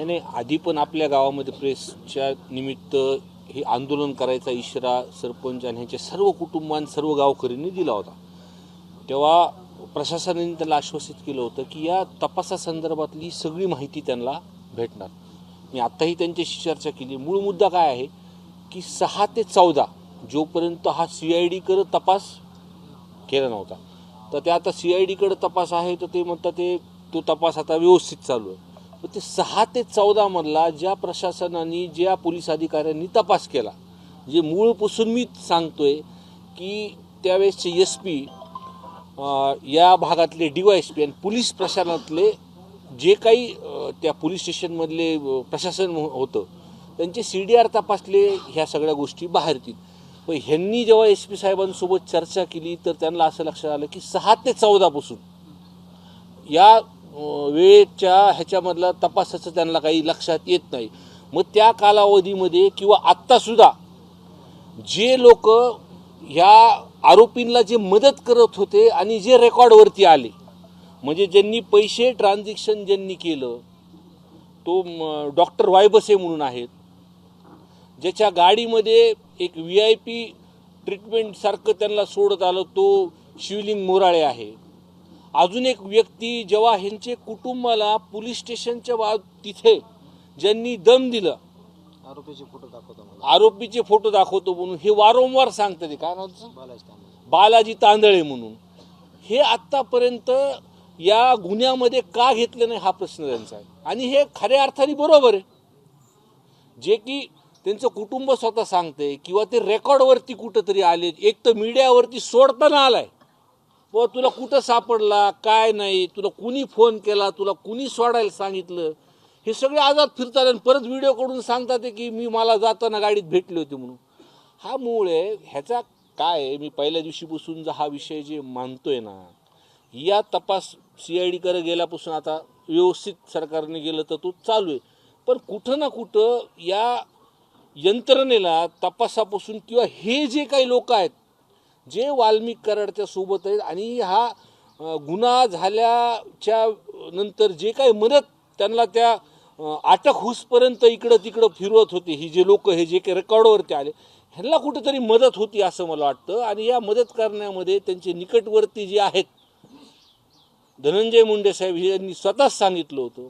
नाही, आधी पण आपल्या गावामध्ये प्रेसच्या निमित्त हे आंदोलन करायचा इशारा सरपंच आणि ह्यांच्या सर्व कुटुंबांनी सर्व गावकऱ्यांनी दिला होता. तेव्हा प्रशासनाने त्याला आश्वासित केलं होतं की या तपासासंदर्भातली सगळी माहिती त्यांना भेटणार. मी आत्ताही त्यांच्याशी चर्चा केली. मूळ मुद्दा काय आहे की 6 ते 14 जोपर्यंत हा CIDकडे तपास केला नव्हता, तर ते आता CIDकडे तपास आहे, तर ते म्हणतात तो तपास आता व्यवस्थित चालू आहे. पण ते 6 ते 14 मधला ज्या प्रशासनाने ज्या पोलीस अधिकाऱ्यांनी तपास केला, जे मूळपासून मी सांगतोय की त्यावेळेसचे SP, या भागातले DYSP आणि पोलीस प्रशासनातले जे काही त्या पोलीस स्टेशनमधले प्रशासन होतं त्यांचे CDR तपासले, ह्या सगळ्या गोष्टी बाहेर येतील. पण ह्यांनी जेव्हा SP साहेबांसोबत चर्चा केली तर त्यांना असं लक्षात आलं की 6 ते 14 पासून या वेळेच्या ह्याच्यामधला तपासाचं त्यांना काही लक्षात येत नाही. मग त्या कालावधीमध्ये किंवा आत्तासुद्धा जे लोक ह्या आरोपींना जे मदत करत होते आणि जे रेकॉर्डवरती आले, म्हणजे ज्यांनी पैसे ट्रान्झॅक्शन ज्यांनी केलं, तो डॉक्टर वायबसे म्हणून आहेत, ज्याच्या गाडीमध्ये एक VIP ट्रीटमेंटसारखं त्यांना सोडत आलं, तो शिवलिंग मोराळे आहे. अजून एक व्यक्ती जेव्हा ह्यांचे कुटुंबाला पोलीस स्टेशनच्या तिथे ज्यांनी दम दिलं, आरोपीचे फोटो दाखवतो म्हणून हे वारंवार सांगतात. काय नाव? बालाजी तांदळे म्हणून. हे आत्तापर्यंत या गुन्ह्यामध्ये का घेतलं नाही हा प्रश्न त्यांचा आहे. आणि हे खऱ्या अर्थाने बरोबर आहे. जे की त्यांचं कुटुंब स्वतः सांगते किंवा ते रेकॉर्डवरती कुठंतरी आले, एक तर मीडियावरती सोडताना आलाय, व तुला कुठं सापडला काय नाही, तुला कुणी फोन केला, तुला कुणी सोडायला सांगितलं, हे सगळे आजाद फिरतात आणि परत व्हिडिओ कडून सांगतात की मला जाताना गाडीत भेटले होते म्हणून. हा मूळ आहे ह्याचा. काय आहे, मी पहिल्या दिवशीपासून हा विषय जे मानतोय ना, या तपास CIDकडे गेल्यापासून आता व्यवस्थित सरकारने गेलं तर तो चालू आहे. पण कुठं ना कुठं या यंत्रणेला तपासापासून किंवा हे जे काही लोक आहेत जे वाल्मिक कराडच्या सोबत आहेत आणि हा गुन्हा झाल्याच्या नंतर जे काही मदत त्यांना त्या अटक होईपर्यंत इकडं तिकडं फिरवत होते, ही जे लोक, हे जे काही रेकॉर्डवरती आले, ह्यांना कुठंतरी मदत होती असं मला वाटतं. आणि या मदत करण्यामध्ये त्यांचे निकटवर्ती जे आहेत, धनंजय मुंडे साहेब, हे यांनी स्वतःच सांगितलं होतं.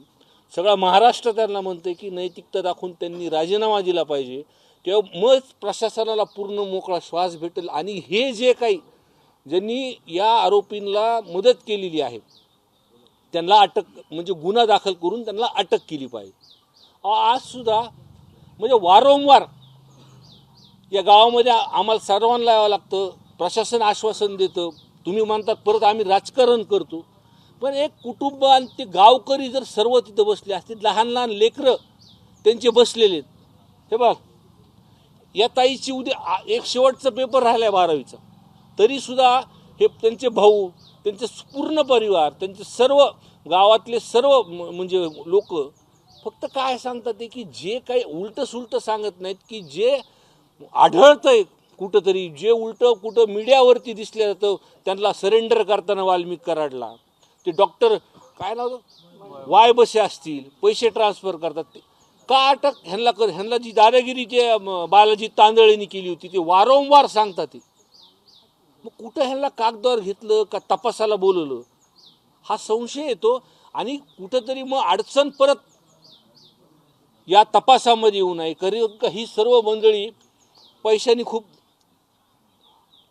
सगळा महाराष्ट्र त्यांना म्हणते की नैतिकता दाखवून त्यांनी राजीनामा दिला पाहिजे, तेव्हा मग प्रशासनाला पूर्ण मोकळा श्वास भेटेल. आणि हे जे काही ज्यांनी या आरोपींना मदत केलेली आहे त्यांना अटक, म्हणजे गुन्हा दाखल करून त्यांना अटक केली पाहिजे. आजसुद्धा म्हणजे वारंवार या गावामध्ये आम्हाला सर्वांना यावं लागतं. प्रशासन आश्वासन देतं, तुम्ही म्हणतात परत आम्ही राजकारण करतो. पण एक कुटुंब आणि ते गावकरी जर सर्व तिथं बसले असतील, लहान लहान लेकरं त्यांचे बसलेले आहेत. हे बघ, या ताईची उद्या एक शेवटचा पेपर राहिला आहे 12वीचा, तरीसुद्धा हे त्यांचे भाऊ, त्यांचे पूर्ण परिवार, त्यांचे सर्व गावातले सर्व म्हणजे लोक फक्त काय सांगतात ते की जे काही उलटं सुलटं सांगत नाहीत, की जे आढळतंय कुठंतरी, जे उलटं कुठं मीडियावरती दिसलं जातं, त्यांना सरेंडर करताना वाल्मिक कराडला ते डॉक्टर काय नाव वायबसे असतील, पैसे ट्रान्सफर करतात, ते का अटक ह्यांना जी दादागिरी जे बालाजी तांदळेंनी केली होती ते वारंवार सांगतात. ते मग कुठं ह्यांना कागदावर घेतलं का तपासाला बोलवलं हा संशय येतो. आणि कुठंतरी मग अडचण परत या तपासामध्ये येऊ नये. ही सर्व मंडळी पैशानी खूप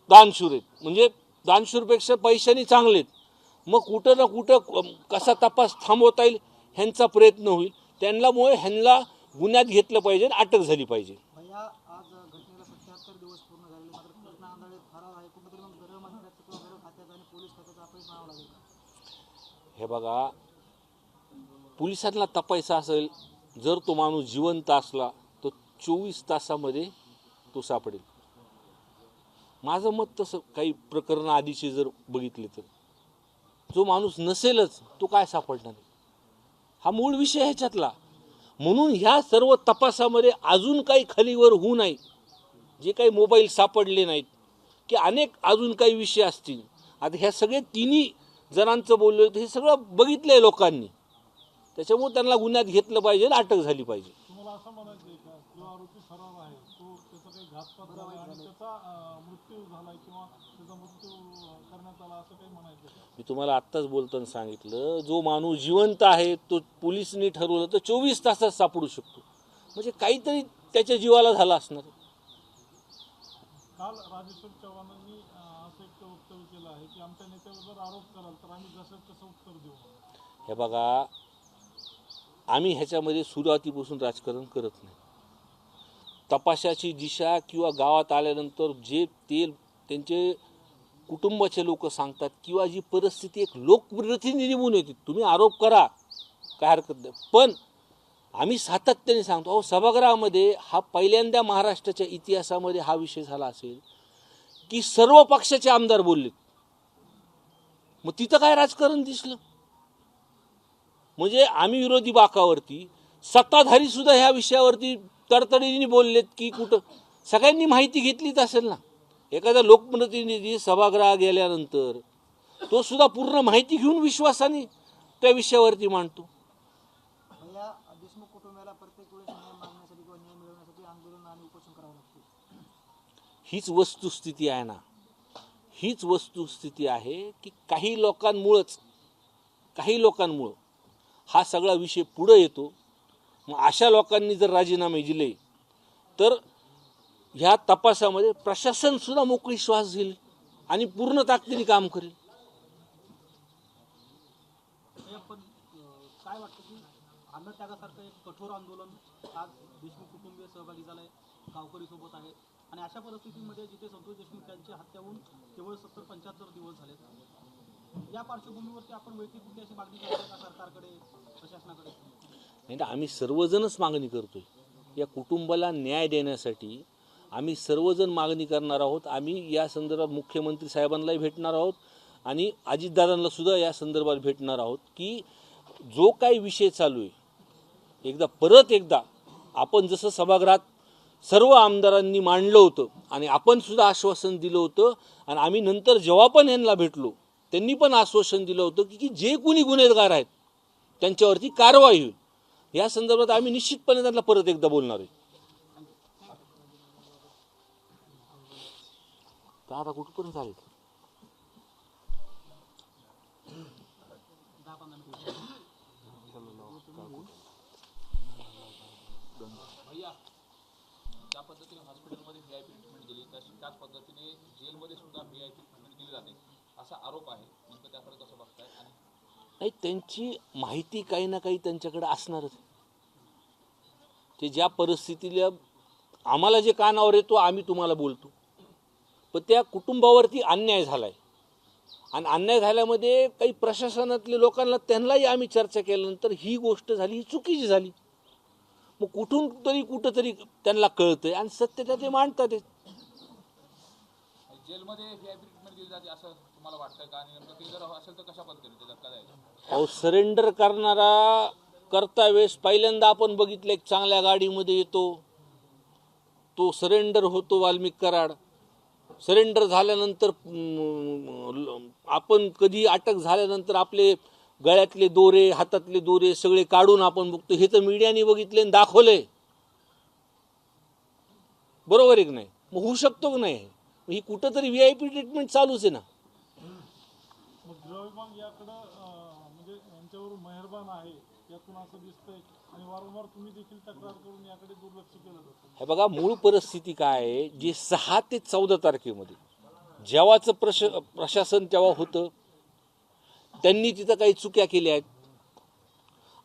दानशूर आहेत, म्हणजे दानशूरपेक्षा पैशानी चांगले आहेत. मग कुठं ना कुठं कसा तपास थांबवता येईल ह्यांचा प्रयत्न होईल. त्यांच्यामुळे ह्यांना गुन्ह्यात घेतलं पाहिजे, अटक झाली पाहिजे. हे बघा, पोलिसांना तपायचा असेल, जर तो माणूस जिवंत असला तर 24 तासामध्ये तो सापडेल. माझं मत तसं. काही प्रकरण आधीचे जर बघितले तर जो माणूस नसेलच तो काय सापडणार, हा मूळ विषय ह्याच्यातला. म्हणून ह्या सर्व तपासामध्ये अजून काही खालीवर होऊ नये. जे काही मोबाईल सापडले नाहीत की अनेक अजून काही विषय असतील. आता ह्या सगळे तिन्ही जणांचं बोललो हे सगळं बघितलंय लोकांनी. त्याच्यामुळे त्यांना गुन्ह्यात घेतलं पाहिजे, अटक झाली पाहिजे. तुम्हाला असं म्हणायचं आहे का जो आरोपी फरार आहे तो त्याचा काही घातपात झाला आणि त्याचा मृत्यू झाला किंवा त्याचा मृत्यू करण्यात आला असं काही म्हणायचं का? मी तुम्हाला आत्ताच बोलताना सांगितलं, जो माणूस जिवंत आहे तो पोलिसांनी ठरवलं तर 24 तासात सापडू शकतो. म्हणजे काहीतरी त्याच्या जीवाला झाला असणार. काल राजेश्वर चव्हाणांनी असं एक वक्तव्य केलं आहे की आमच्या नेत्यावर जर आरोप कराल तर आम्ही जसं तसं उत्तर देऊ. हे बघा, आम्ही ह्याच्यामध्ये सुरुवातीपासून राजकारण करत नाही. तपासाची दिशा किंवा गावात आल्यानंतर जे ते त्यांचे कुटुंबाचे लोक सांगतात किंवा जी परिस्थिती एक लोकप्रतिनिधी म्हणून येते, तुम्ही आरोप करा, काय हरकत नाही, पण आम्ही सातत्याने सांगतो. अहो, सभागृहामध्ये हा पहिल्यांदा महाराष्ट्राच्या इतिहासामध्ये हा विषय झाला असेल की सर्व पक्षाचे आमदार बोललेत. मग तिथं काय राजकारण दिसलं? म्हणजे आम्ही विरोधी बाकावरती, सत्ताधारी सुद्धा ह्या विषयावरती तडतडीने बोललेत की कुठं सगळ्यांनी माहिती घेतलीच असेल ना. एखादा लोकप्रतिनिधी सभागृहात गेल्यानंतर तो सुद्धा पूर्ण माहिती घेऊन विश्वासाने त्या विषयावरती मांडतो. या देशमुख कुटुंबाला प्रत्येक वेळेस न्याय मागण्यासाठी किंवा न्याय मिळवण्यासाठी आंदोलन आणि उपोषण करावं लागतं. हीच वस्तुस्थिती आहे ना, हीच वस्तुस्थिती आहे की काही लोकांमुळं हा सगळा विषय पुढे येतो. मग अशा लोकांनी जर राजीनामे दिले तर ह्या तपासामध्ये प्रशासन सुद्धा मोकळी श्वास घेईल आणि पूर्ण ताकदीने काम करेल. पण काय वाटतं की अन्नत्यागासारखं एक कठोर आंदोलन आज देशमुख कुटुंबीय सहभागी झालंय, गावकरी सोबत आहे आणि अशा परिस्थितीमध्ये जिथे संतोष देशमुख यांची हत्या होऊन केवळ 70-75 दिवस झाले, या पार्श्वभूमीवरती आपण वैयक्तिक अशी मागणी करतो का सरकारकडे, प्रशासनाकडे? नाही, आम्ही सर्वजणच मागणी करतोय. या कुटुंबाला न्याय देण्यासाठी आम्ही सर्वजण मागणी करणार आहोत. आम्ही या संदर्भात मुख्यमंत्री साहेबांनाही भेटणार आहोत आणि अजितदादांना सुद्धा या संदर्भात भेटणार आहोत की जो काही विषय चालू आहे परत एकदा आपण जसं सभागृहात सर्व आमदारांनी मांडलं होतं आणि आपण सुद्धा आश्वासन दिलं होतं आणि आम्ही नंतर जेव्हा पण यांना भेटलो त्यांनी पण आश्वासन दिलं होतं की जे कोणी गुन्हेगार आहेत त्यांच्यावरती कारवाई होईल. या संदर्भात आम्ही निश्चितपणे त्यांना परत एकदा बोलणार आहे. आता कुठपर्यंत चालेल? ज्या पद्धतीने हॉस्पिटलमध्ये VIP ट्रीटमेंट दिली त्याच पद्धतीने जेलमध्ये सुद्धा VIP ट्रीटमेंट दिली जाते असा आरोप आहे. नेमकं त्याकडे कसं बघताय? आणि नाही, त्यांची माहिती काही ना काही त्यांच्याकडे असणारच. ते ज्या परिस्थितीला आम्हाला जे कानावर येतो आम्ही तुम्हाला बोलतो, पण त्या कुटुंबावरती अन्याय झालाय आणि अन्याय झाल्यामध्ये काही प्रशासनातल्या लोकांना त्यांनाही आम्ही चर्चा केल्यानंतर ही गोष्ट झाली, ही चुकीची झाली. मग कुठंतरी त्यांना कळतंय आणि सत्य ते मांडतात. जेलमध्ये VIP ट्रीटमेंट दिली जाते असं तुम्हाला वाटतं का? आणि नेमकं ते जर असेल तर कशा पद्धतीने ते धक्का द्यायचा? अहो, सरेंडर करता वेळेस पहिल्यांदा आपण बघितलं एक चांगल्या गाडीमध्ये येतो, तो सरेंडर होतो वाल्मिक कराड. सरेंडर झाल्यानंतर आपण कधी अटक झाल्यानंतर आपले गळ्यातले दोरे, हातातले दोरे सगळे काढून आपण बघतो. हे तर मीडियाने बघितले आणि दाखवलंय. बरोबर आहे की नाही? मग होऊ शकतो की नाही? ही कुठंतरी VIP ट्रीटमेंट चालूच आहे ना. मग गृह विभाग याकडं म्हणजे यांच्यावर मेहरबान आहे यातून असं दिसतंय आणि वारंवार तुम्ही देखील तक्रार करून याकडे दुर्लक्ष केलं जातं. हे बघा, मूळ परिस्थिती काय आहे, जे 6 ते 14 तारखेमध्ये जेव्हाचं प्रशासन तेव्हा होतं, त्यांनी तिथं काही चुक्या केल्या आहेत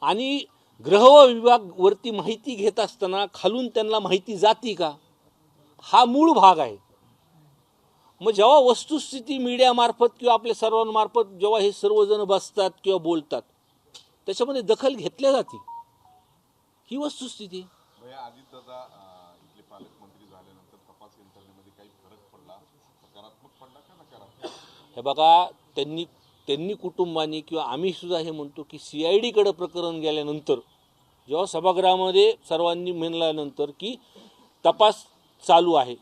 आणि गृह विभाग माहिती घेत असताना खालून त्यांना माहिती जाती का, हा मूळ भाग आहे. मग जेव्हा वस्तुस्थिती मीडियामार्फत किंवा आपल्या सर्वांमार्फत जेव्हा हे सर्वजण बसतात किंवा बोलतात त्याच्यामध्ये दखल घेतल्या जाते, ही वस्तुस्थिती. अजितदादा इथले पालकमंत्री झाल्यानंतर तपास यंत्रणेमध्ये काही फरक पडला, सकारात्मक पडला का नकारात्मक? हे बघा, त्यांनी कुटुंबानी किंवा आम्ही सुद्धा हे म्हणतो की CID कडे प्रकरण गेल्यानंतर जेव्हा सभागृहामध्ये सर्वांनी म्हणल्यानंतर की तपास चालू आहे,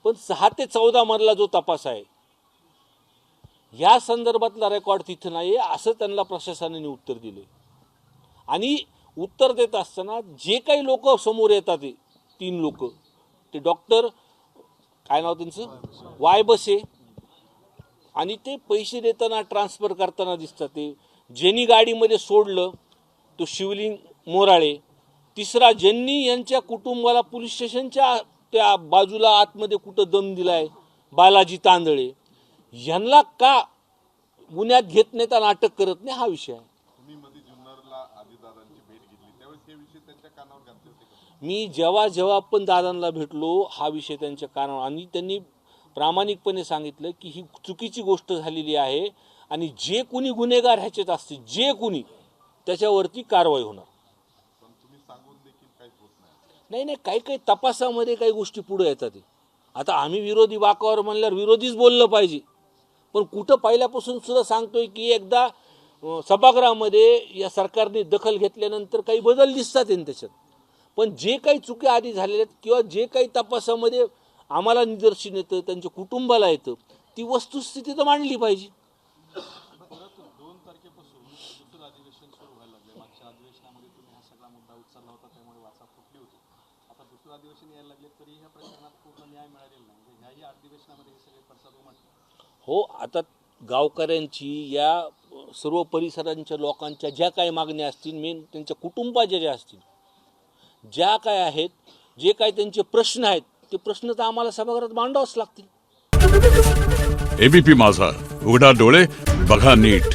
पण 6 ते 14 मधला जो तपास आहे या संदर्भातला रेकॉर्ड तिथं नाही असं त्यांना प्रशासनाने उत्तर दिले आणि उत्तर देत असताना जे काही लोक समोर येतात ते 3 लोक, ते डॉक्टर काय नाव त्यांचं वायबसे, आणि ते पैसे देताना ट्रान्सफर करताना दिसतात. ते ज्यांनी गाडीमध्ये सोडलं तो शिवलिंग मोराळे, तिसरा ज्यांनी यांच्या कुटुंबाला पोलीस स्टेशनच्या त्या बाजूला आतमध्ये कुठं दम दिलाय बालाजी तांदळे, यांना का गुन्ह्यात घेत नाही तर अटक करत नाही, हा विषय आहे. तुम्ही मध्ये जुन्नरला अजितदादांची भेट घेतली त्यावेळेस हे विषय त्यांच्या कानावर घातले होते का? मी जेव्हा पण दादांना भेटलो हा विषय त्यांच्या कानावर, आणि त्यांनी प्रामाणिकपणे सांगितलं की ही चुकीची गोष्ट झालेली आहे आणि जे कुणी गुन्हेगार ह्याच्यात असतील, जे कुणी, त्याच्यावरती कारवाई होणार. पण तुम्ही सांगून देखील काहीच होत नाही. नाही, काही तपासामध्ये काही गोष्टी पुढे येतात. आता आम्ही विरोधी वाकावर म्हणल्यावर विरोधीच बोललं पाहिजे, पण कुठं पहिल्यापासून सुद्धा सांगतोय की एकदा सभागृहामध्ये या सरकारने दखल घेतल्यानंतर काही बदल दिसतात त्याच्यात. पण जे काही चुकी आधी झालेल्या आहेत किंवा जे काही तपासामध्ये आम्हाला निदर्शन येतं, त्यांच्या कुटुंबाला येतं, ती वस्तुस्थिती तर मांडली पाहिजे. 2 तारखेपासून दुसरं अधिवेशन सुरू व्हायला लागले. मागच्या अधिवेशनामध्ये तुम्ही हा सगळा मुद्दा उचलला होता, त्यामुळे वाचा फुटली होती. आता दुसरं अधिवेशन यायला लागले तरी ह्या प्रकरणात पूर्ण न्याय मिळालेला नाही. म्हणजे ह्याही अधिवेशनामध्ये हे सगळे पडसाद उमटले. हो, आता गावकऱ्यांची या सर्व परिसरांच्या लोकांच्या ज्या काही मागण्या असतील, मेन त्यांच्या कुटुंबाच्या ज्या असतील, ज्या काय आहेत, जे काही त्यांचे प्रश्न आहेत, ते प्रश्न तर आम्हाला सभागृहात मांडावंच लागतील. एबीपी माझा, उघडा डोळे बघा नीट.